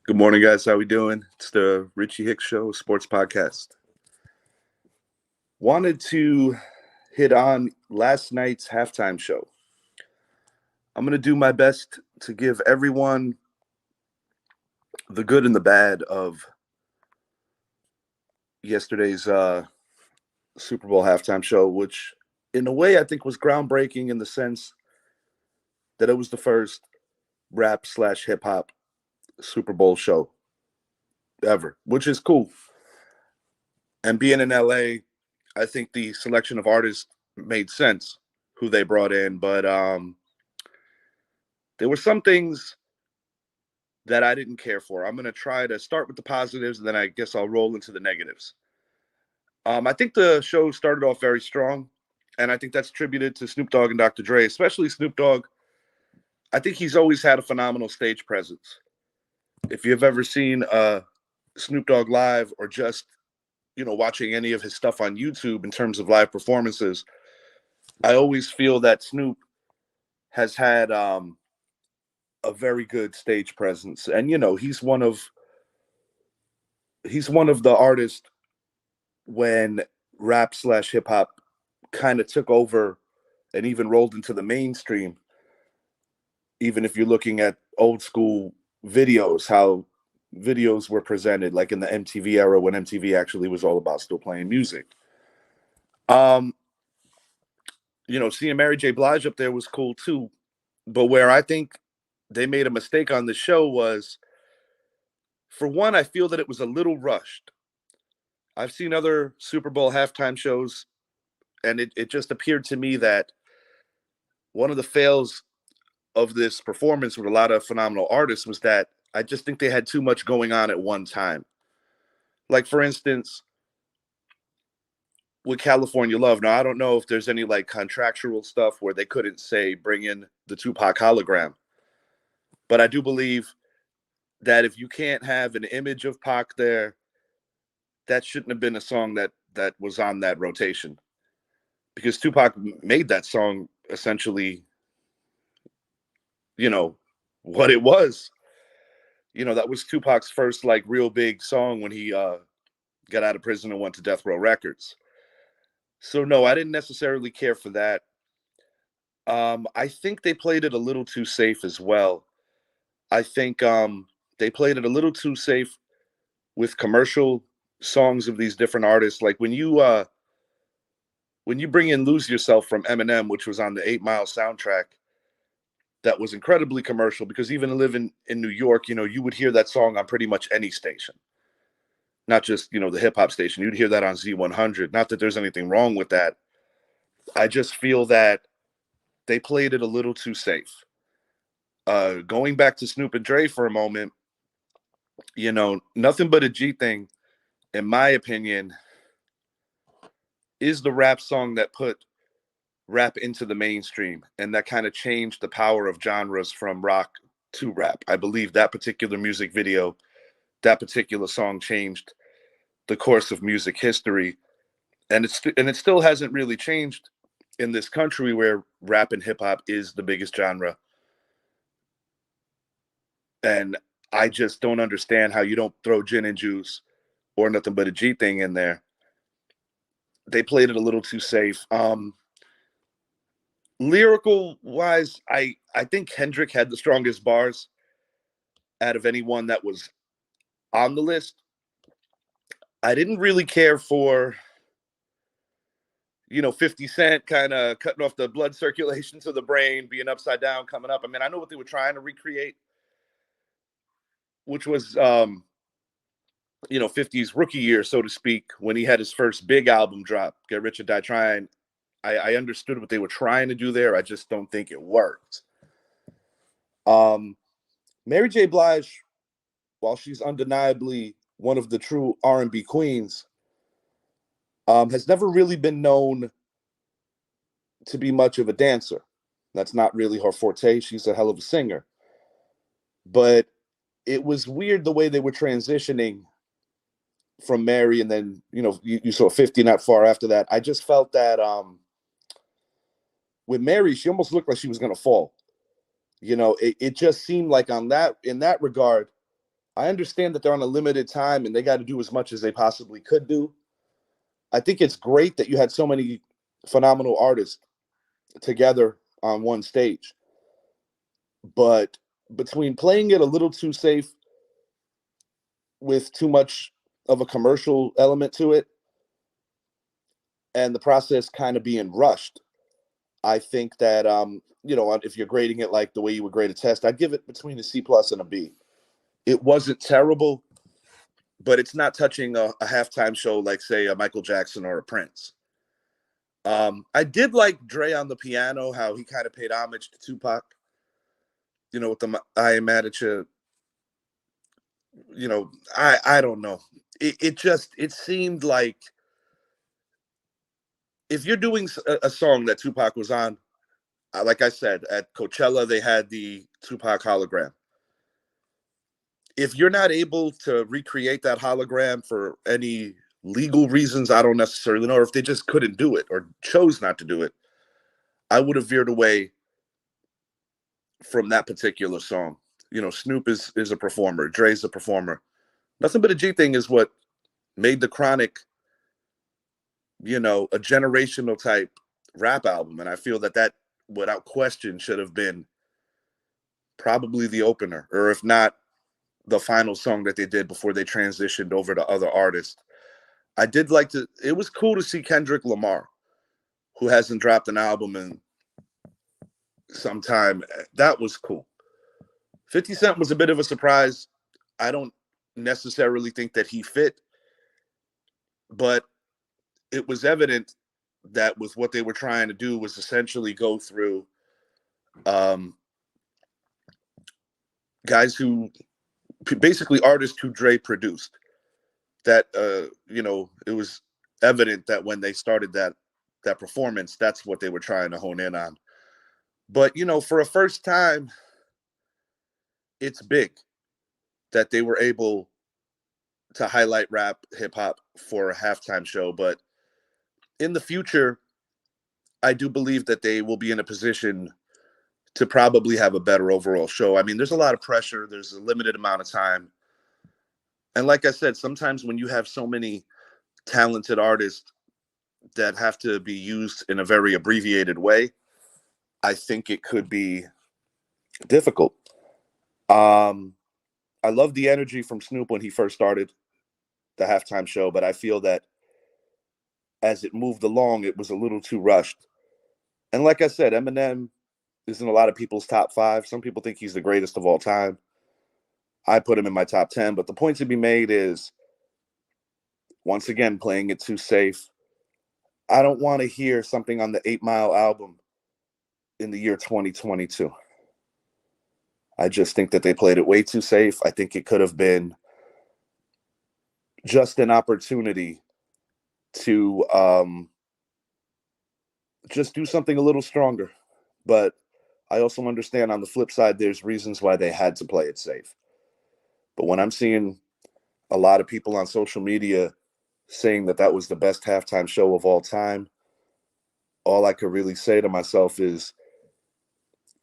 Good morning, guys. How we doing? It's the Richie Hicks Show, sports podcast. Wanted to hit on last night's halftime show. I'm going to do my best to give everyone the good and the bad of yesterday's Super Bowl halftime show, which in a way I think was groundbreaking in the sense that it was the first rap/hip hop Super Bowl show ever, which is cool. And being in LA, I think the selection of artists made sense who they brought in, but there were some things that I didn't care for. I'm going to try to start with the positives, and then I guess I'll roll into the negatives. I think the show started off very strong, and I think that's attributed to Snoop Dogg and Dr. Dre, especially Snoop Dogg. I think he's always had a phenomenal stage presence. If you've ever seen Snoop Dogg live or just, watching any of his stuff on YouTube in terms of live performances, I always feel that Snoop has had a very good stage presence. And, he's one of the artists when rap/hip hop kind of took over and even rolled into the mainstream. Even if you're looking at old school videos, how videos were presented, like in the MTV era when MTV actually was all about still playing music. Seeing Mary J. Blige up there was cool too. But where I think they made a mistake on the show was, for one, I feel that it was a little rushed. I've seen other Super Bowl halftime shows, and it just appeared to me that one of the fails of this performance with a lot of phenomenal artists was that I just think they had too much going on at one time. Like, for instance, with California Love. Now, I don't know if there's any like contractual stuff where they couldn't say bring in the Tupac Hologram. But I do believe that if you can't have an image of Pac there, that shouldn't have been a song that was on that rotation. Because Tupac made that song essentially, what it was. That was Tupac's first like real big song when he got out of prison and went to Death Row Records. So no, I didn't necessarily care for that. I think they played it a little too safe as well. I think they played it a little too safe with commercial songs of these different artists. Like when you bring in "Lose Yourself" from Eminem, which was on the 8 Mile soundtrack, that was incredibly commercial, because even living in New York, you would hear that song on pretty much any station. Not just, the hip hop station. You'd hear that on Z100. Not that there's anything wrong with that. I just feel that they played it a little too safe. Going back to Snoop and Dre for a moment, Nothing But a G Thing, in my opinion, is the rap song that put rap into the mainstream, and that kind of changed the power of genres from rock to rap. I believe that particular music video, that particular song changed the course of music history, and it still hasn't really changed in this country where rap and hip hop is the biggest genre. And I just don't understand how you don't throw Gin and Juice or Nothing But a G Thing in there. They played it a little too safe. Lyrical wise, I think Kendrick had the strongest bars out of anyone that was on the list. I didn't really care for, 50 Cent kind of cutting off the blood circulation to the brain, being upside down, coming up. I mean, I know what they were trying to recreate, which was, 50's rookie year, so to speak, when he had his first big album drop, Get Rich or Die Trying. I understood what they were trying to do there. I just don't think it worked. Mary J. Blige, while she's undeniably one of the true R&B queens, has never really been known to be much of a dancer. That's not really her forte. She's a hell of a singer. But it was weird the way they were transitioning from Mary, and then, you saw 50 not far after that. I just felt that with Mary, she almost looked like she was going to fall. It just seemed like in that regard, I understand that they're on a limited time and they got to do as much as they possibly could do. I think it's great that you had so many phenomenal artists together on one stage. But between playing it a little too safe with too much of a commercial element to it and the process kind of being rushed, I think that if you're grading it like the way you would grade a test, I'd give it between a C plus and a B. It wasn't terrible, but it's not touching a halftime show like, say, a Michael Jackson or a Prince. I did like Dre on the piano, how he kind of paid homage to Tupac. With the I Am Mad at You. I don't know. It seemed like if you're doing a song that Tupac was on, like I said, at Coachella, they had the Tupac Hologram. If you're not able to recreate that hologram for any legal reasons, I don't necessarily know, or if they just couldn't do it or chose not to do it, I would have veered away from that particular song. Snoop is a performer. Dre's a performer. Nothing But a G Thing is what made the Chronic, a generational type rap album. And I feel that without question should have been probably the opener, or if not the final song that they did before they transitioned over to other artists. I did like it was cool to see Kendrick Lamar, who hasn't dropped an album in some time. That was cool. 50 Cent was a bit of a surprise. I don't necessarily think that he fit, but it was evident that with what they were trying to do was essentially go through guys who basically artists who Dre produced. That it was evident that when they started that performance, that's what they were trying to hone in on. But for a first time, it's big that they were able to highlight rap, hip hop for a halftime show. But in the future, I do believe that they will be in a position to probably have a better overall show. I mean, there's a lot of pressure. There's a limited amount of time. And like I said, sometimes when you have so many talented artists that have to be used in a very abbreviated way, I think it could be difficult. I love the energy from Snoop when he first started the halftime show, but I feel that as it moved along, it was a little too rushed. And like I said, Eminem is in a lot of people's top 5. Some people think he's the greatest of all time. I put him in my top 10, but the point to be made is, once again, playing it too safe. I don't want to hear something on the 8 Mile album in the year 2022. I just think that they played it way too safe. I think it could have been just an opportunity to just do something a little stronger. But I also understand on the flip side, there's reasons why they had to play it safe. But when I'm seeing a lot of people on social media saying that was the best halftime show of all time, all I could really say to myself is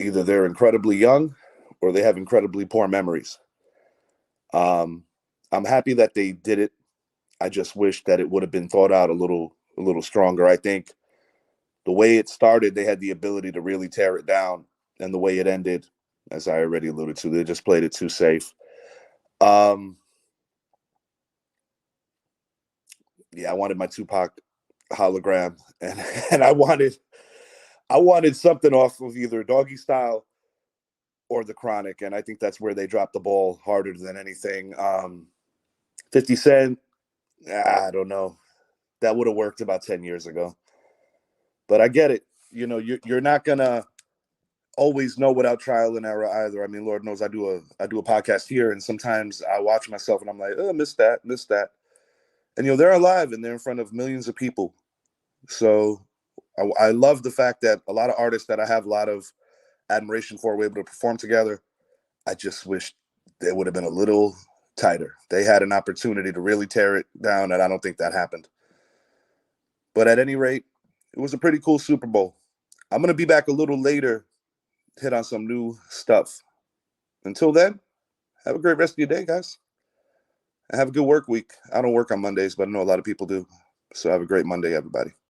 either they're incredibly young or they have incredibly poor memories. I'm happy that they did it. I just wish that it would have been thought out a little stronger. I think the way it started, they had the ability to really tear it down, and the way it ended, as I already alluded to, they just played it too safe. Yeah, I wanted my Tupac hologram, and I wanted something off of either Doggy Style or The Chronic, and I think that's where they dropped the ball harder than anything. 50 Cent, I don't know. That would have worked about 10 years ago. But I get it. You're not gonna always know without trial and error either. I mean, Lord knows I do a podcast here, and sometimes I watch myself and I'm like, oh, missed that. And they're alive and they're in front of millions of people. So I love the fact that a lot of artists that I have a lot of admiration for were able to perform together. I just wish they would have been a little tighter. They had an opportunity to really tear it down, and I don't think that happened. But at any rate, it was a pretty cool Super Bowl. I'm going to be back a little later, hit on some new stuff. Until then, have a great rest of your day, guys. Have a good work week. I don't work on Mondays, but I know a lot of people do. So have a great Monday, everybody.